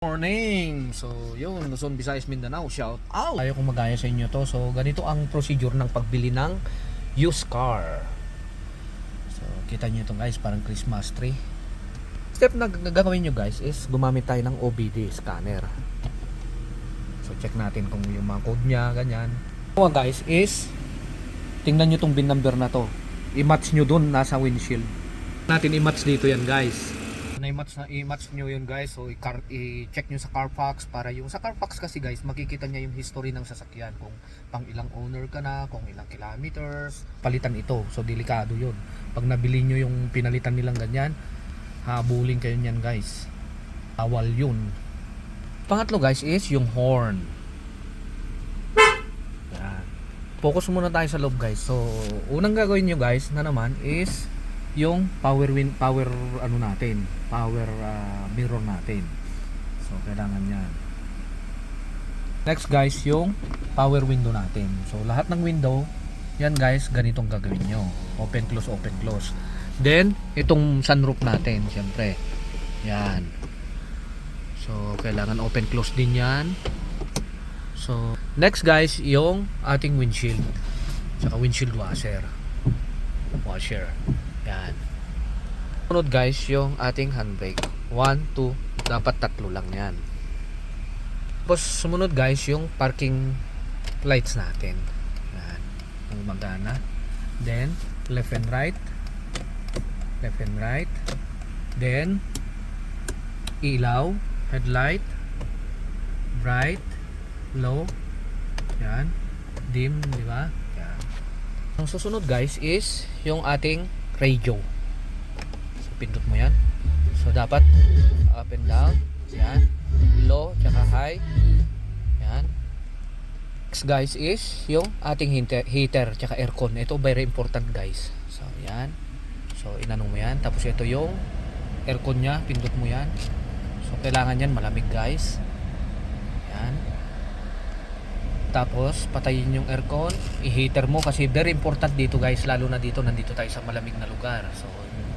Morning! So, yun, Luzon, Visayas, Mindanao, shout out! Ayaw kong magaya sa inyo to. So, ganito ang procedure ng pagbili ng used car. So, kita nyo ito guys, parang Christmas tree. Step na gagawin nyo guys is gumamit tayo ng OBD scanner. So, check natin kung yung mga code nya, ganyan. Ito guys is, tingnan nyo tong VIN number na to. I-match nyo dun, nasa windshield. Natin i-match dito yan guys. I-match nyo yun guys. So i-check nyo sa Carfax para yung sa Carfax kasi guys makikita niya yung history ng sasakyan, kung pang ilang owner ka na, kung ilang kilometers palitan ito. So delikado yun pag nabili nyo yung pinalitan nilang ganyan, habulin kayo nyan guys, awal yun. Pangatlo guys is yung horn. Yan. Focus muna tayo sa loob guys. So unang gagawin nyo guys na naman is yung power mirror natin. So kailangan yan. Next guys, yung power window natin. So lahat ng window yan guys, ganitong gagawin nyo. Open close, open close. Then itong sunroof natin, syempre yan. So kailangan open close din yan. So next guys, yung ating windshield, saka windshield washer. Yan. Sunod guys, yung ating handbrake. 1, 2, dapat tatlo lang yan. Tapos sumunod guys, yung parking lights natin. Yan. Magana. Then left and right. Then ilaw, headlight, bright, low. Yan. Dim, di ba? Yan. Ang susunod guys is yung ating radio. So pindot mo yan. So dapat up and down. Yan. Low tsaka high. Yan. Next guys is yung ating heater tsaka aircon. Ito very important guys. So yan. So inanong mo yan. Tapos ito yung aircon nya. Pindot mo yan. So kailangan yan malamig guys. Yan. Tapos patayin yung aircon, i-heater mo kasi very important dito guys, lalo na dito, nandito tayo sa malamig na lugar. So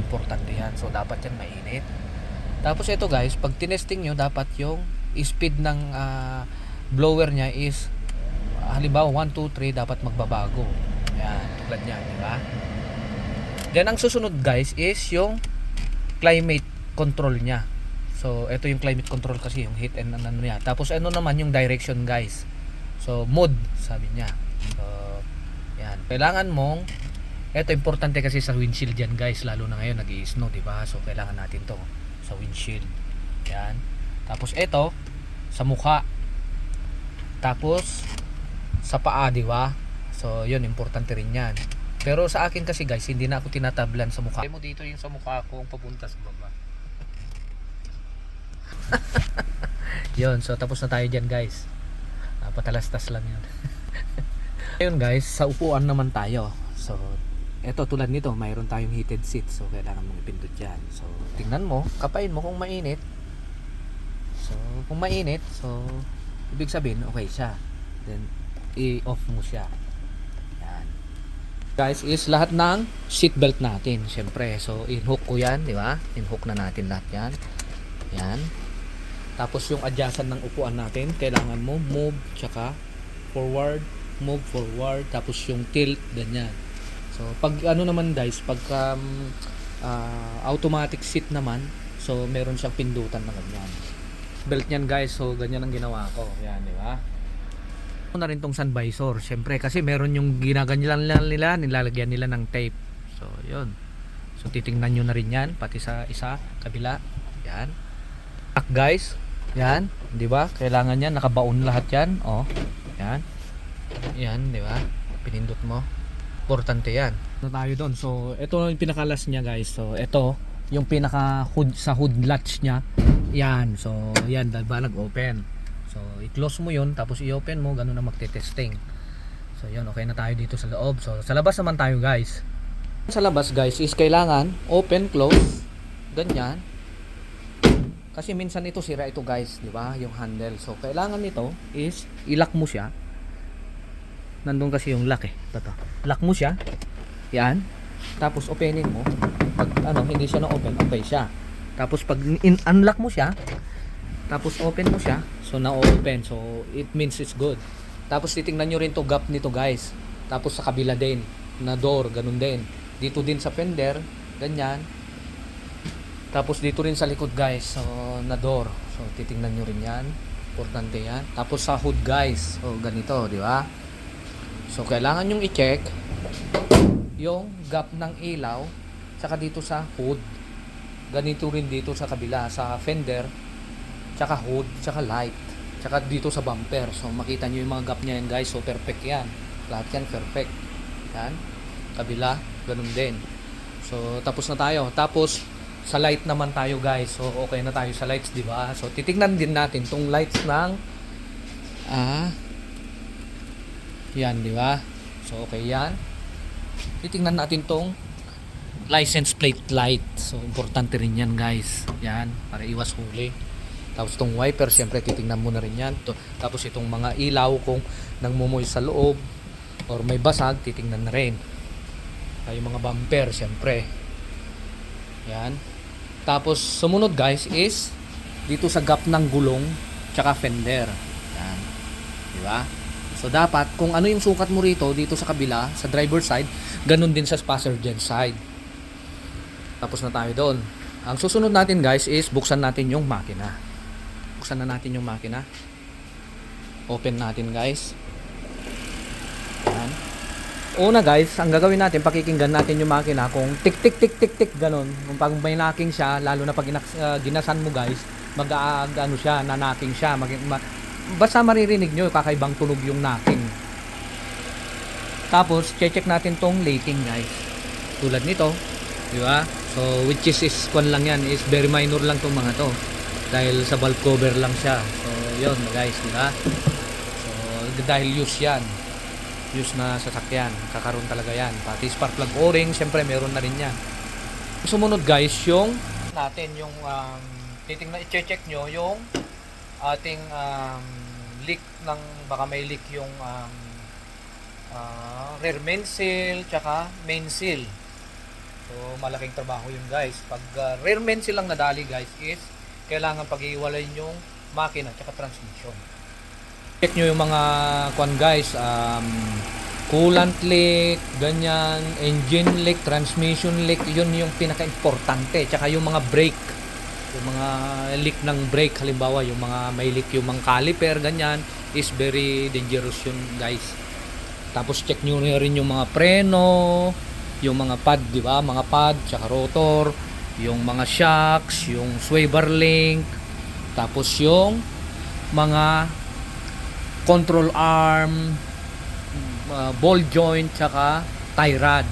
importante yan. So dapat yan mainit. Tapos ito guys, pag tinesting nyo, dapat yung speed ng blower nya is halimbawa 1, 2, 3 dapat magbabago. Yan, tulad yan, di ba? Then ang susunod guys is yung climate control nya. So ito yung climate control kasi yung heat and ano niya. Tapos ano naman yung direction guys. So mode sabi niya. So yan. Kailangan mong, ito importante kasi sa windshield yan guys, lalo na ngayon nag-i-snow, di ba? So kailangan natin to sa windshield. Yan. Tapos ito sa mukha. Tapos sa paa, di ba? So yun, importante rin yan. Pero sa akin kasi guys, hindi na ako tinatablan sa mukha. Mo dito yung sa mukha ko papunta sa baba. Yun, so tapos na tayo dyan guys. Patalastas lang yun. Ayun guys, sa upuan naman tayo. So eto tulad nito, mayroon tayong heated seat. So kailangan mong ipindot yan. So tingnan mo, kapain mo kung mainit. So kung mainit, so ibig sabihin okay siya. Then i-off mo siya. Yan guys, is lahat ng seat belt natin syempre. So in-hook ko yan, di ba? In-hook na natin lahat yan. Yan. Tapos yung adjustan ng upuan natin, kailangan mo move tsaka forward, move forward, tapos yung tilt, ganyan. So pag ano naman guys, pag automatic seat naman, so meron siyang pindutan na ganyan. Belt niyan guys, so ganyan ang ginawa ko. Yan, di ba? Ano na rin tong sun visor, syempre kasi meron yung ginaganyan nila, nilalagyan nila ng tape. So yun. So titingnan nyo na rin yan, pati sa isa, kabila. Yan. Guys, yan, 'di ba? Kailangan yan nakabaon lahat 'yan, oh. Yan. Yan, 'di ba? Pinindot mo. Importante 'yan. Na tayo doon. So, ito yung pinakalas niya, guys. So, ito yung pinaka hood sa hood latch niya. Yan. So, yan, diba nag-open. So, i-close mo 'yun tapos i-open mo, ganun na magte-testing. So, yun, okay na tayo dito sa loob. So, sa labas naman tayo, guys. Sa labas, guys, is kailangan open, close, ganyan. Kasi minsan ito sira ito guys, di ba? Yung handle. So kailangan nito is i-lock mo siya. Nandun kasi yung lock eh. Ito. Lock mo siya. Yan. Tapos openin mo. Pag ano, hindi siya na open, okay siya. Tapos pag unlock mo siya, Tapos open mo siya. So na-open. So it means it's good. Tapos titingnan nyo rin to gap nito guys. Tapos sa kabila din na door, ganun din. Dito din sa fender, ganyan. Tapos dito rin sa likod guys, so na door. So titingnan nyo rin yan. Importante yan. Tapos sa hood guys, so ganito, di ba? So kailangan nyong i-check yung gap ng ilaw tsaka dito sa hood. Ganito rin dito sa kabila, sa fender, tsaka hood, tsaka light, tsaka dito sa bumper. So makita nyo yung mga gap niya yan guys. So perfect yan. Lahat yan perfect. Yan. Kabila, ganun din. So tapos na tayo. Tapos sa light naman tayo guys. So okay na tayo sa lights, di ba? So titingnan din natin tong lights ng yan, di ba? So okay yan. Titingnan natin tong license plate light. So importante rin yan guys. Yan, para iwas huli. Tapos itong wiper, syempre titingnan mo na rin yan. Tapos itong mga ilaw kung nangmumoy sa loob or may basag, titingnan na rin. Yung mga bumper, syempre. Yan. Tapos sumunod guys is dito sa gap ng gulong tsaka fender. Yan. Di ba? So dapat kung ano yung sukat mo rito dito sa kabila, sa driver side, ganun din sa passenger side. Tapos na tayo doon. Ang susunod natin guys is buksan natin yung makina. Buksan na natin yung makina. Open natin guys. Yan. Una guys, ang gagawin natin, pakikinggan natin yung makina kung tik tik tik tik tik ganun. Kung pag may knocking siya, lalo na pag ginasan mo guys, ano siya, na-knocking siya. Basta maririnig nyo, kakaibang tunog yung knocking. Tapos, check natin tong lating guys. Tulad nito, di ba? So, which is kwan lang yan, is very minor lang tong mga to. Dahil sa valve cover lang siya. So, yun guys, di ba? So, dahil use yan. Use na sasakyan, kakaroon talaga yan. Pati spark plug o-ring, syempre meron na rin yan. Sumunod guys, yung natin yung titingnan, i-check nyo yung ating leak ng, baka may leak yung rear main seal tsaka main seal. So malaking trabaho yun guys. Pag rear main seal lang nadali guys is kailangan pag-iwalay yung makina tsaka transmission. Check nyo yung mga kwan guys, coolant leak, ganyan, engine leak, transmission leak, yun yung pinaka-importante. Tsaka yung mga brake, yung mga leak ng brake, halimbawa yung mga may leak yung mga caliper, ganyan, is very dangerous yun guys. Tapos check nyo rin yung mga preno, yung mga pad, di ba? Mga pad, tsaka rotor, yung mga shocks, yung sway bar link, tapos yung mga control arm, ball joint, tsaka tie rod.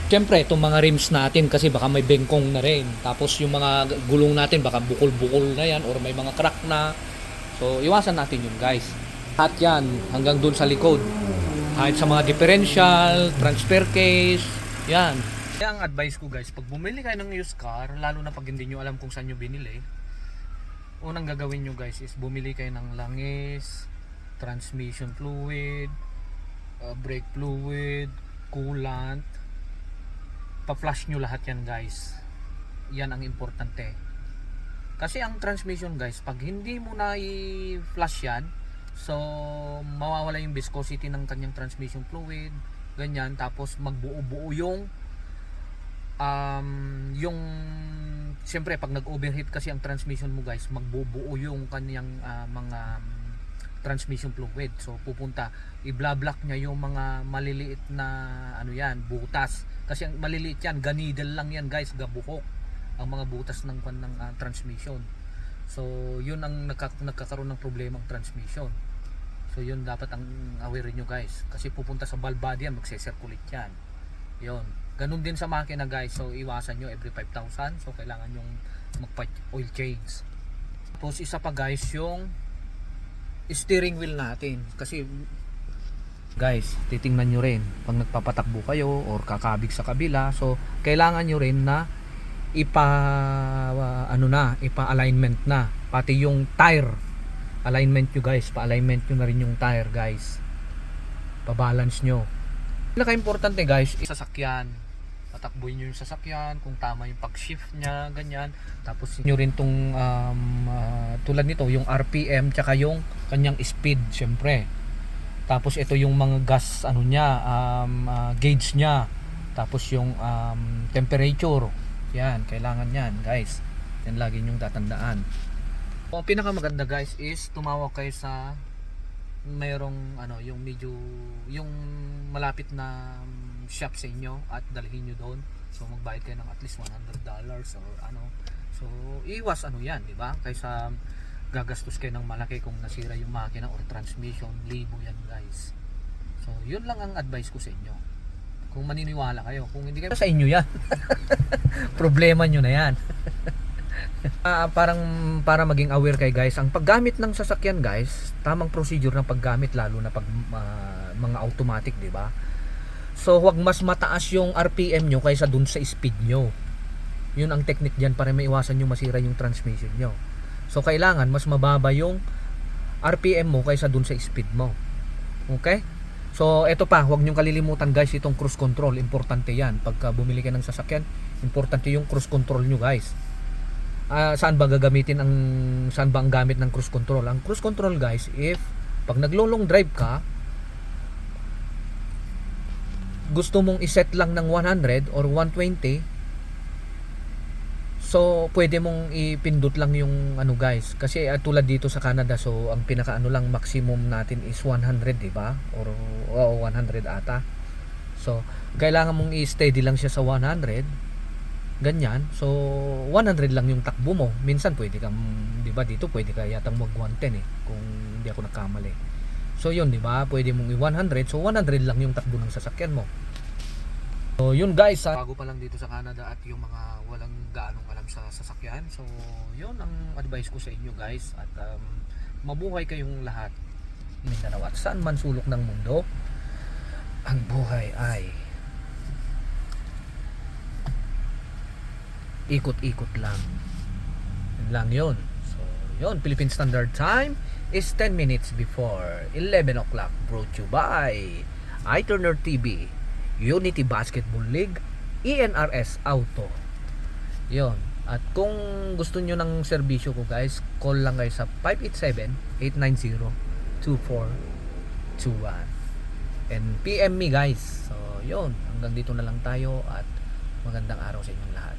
Siyempre, itong mga rims natin kasi baka may bengkong na rin. Tapos yung mga gulong natin baka bukol-bukol na yan or may mga crack na. So, iwasan natin yun guys. At yan, hanggang dun sa likod. Kahit sa mga differential, transfer case, yan. Kaya ang advice ko guys, pag bumili kayo ng used car, lalo na pag hindi nyo alam kung saan nyo binili, unang gagawin nyo guys is bumili kayo ng langis, transmission fluid, brake fluid, coolant. Pa-flush nyo lahat yan guys. Yan ang importante. Kasi ang transmission guys, pag hindi mo na i-flush yan, so mawawala yung viscosity ng kanyang transmission fluid, ganyan. Tapos magbuo-buo yung siyempre pag nag-overheat kasi ang transmission mo guys, magbubuo yung kanyang mga transmission fluid. So pupunta, i-block niya yung mga maliliit na ano yan, butas. Kasi ang maliliit yan, ganidel lang yan guys, gabuhok ang mga butas ng transmission. So yun ang nagkakaroon ng problema ang transmission. So yun dapat ang aware nyo guys. Kasi pupunta sa valve body yan, magse-circulate yan. Yun. Ganun din sa makina guys. So iwasan nyo every 5,000. So kailangan yung mag-oil change. Tapos isa pa guys, yung steering wheel natin. Kasi guys, titingnan nyo rin pag nagpapatakbo kayo or kakabig sa kabila. So kailangan nyo rin na ipa-alignment na. Pati yung tire alignment nyo guys. Pa-alignment nyo na rin yung tire guys. Pa-balance nyo. Pinaka-importante guys, sasakyan. tatakbuhin nyo yung sasakyan, kung tama yung pag-shift niya, ganyan. Tapos nyo rin tong tulad nito, yung RPM tsaka yung kanyang speed, syempre. Tapos ito yung mga gas ano niya, gauge niya. Tapos yung temperature. Yan, kailangan yan, guys. Yan lagi nyong tatandaan. Ang pinakamaganda, guys, is tumawag kayo sa mayroong ano, yung medyo yung malapit na shop sa inyo at dalhin nyo doon. So magbayad kayo ng at least $100 or ano. So iwas ano yan, di ba? Kaysa gagastos kayo ng malaki kung nasira yung makina or transmission, libo yan, guys. So yun lang ang advice ko sa inyo. Kung maniniwala kayo, kung hindi kayo, sa inyo yan. Problema nyo na yan. Parang para maging aware kayo, guys, ang paggamit ng sasakyan, guys, tamang procedure ng paggamit, lalo na pag mga automatic, di ba? So huwag mas mataas yung RPM nyo kaysa dun sa speed nyo. Yun ang technique dyan para maiwasan nyo masira yung transmission nyo. So kailangan mas mababa yung RPM mo kaysa dun sa speed mo. Okay? So eto pa, huwag nyo kalilimutan, guys, itong cruise control. Importante yan. Pagka bumili ka ng sasakyan, importante yung cruise control nyo, guys. Saan ba ang gamit ng cruise control? Ang cruise control, guys, if pag naglo-long drive ka, gusto mong iset lang ng 100 or 120, so pwede mong ipindot lang yung ano, guys, kasi tulad dito sa Canada, so ang pinaka ano lang maximum natin is 100, di ba? Or 100 ata. So kailangan mong i-steady lang siya sa 100, ganyan. So 100 lang yung takbo mo. Minsan pwede kang, di ba, dito pwede ka yatang mag 110 kung hindi ako nagkamali. So yun, di ba? Pwede mong i-100. So 100 lang yung takbo ng sasakyan mo. So yun, guys, bago pa lang dito sa Canada at yung mga walang gaanong alam sa sasakyan. So yun ang advice ko sa inyo, guys. At mabuhay kayong lahat. Mindanao at saan man sulok ng mundo, ang buhay ay ikot-ikot lang. Yun lang yun. So yun, Philippine Standard Time is 10 minutes before 11 o'clock. Brought to you by iTurner TV, Unity Basketball League, ENRS Auto. Yun. At kung gusto nyo ng serbisyo ko, guys, call lang kayo sa 587-890-2421 and PM me, guys. So yun, hanggang dito na lang tayo at magandang araw sa inyong lahat.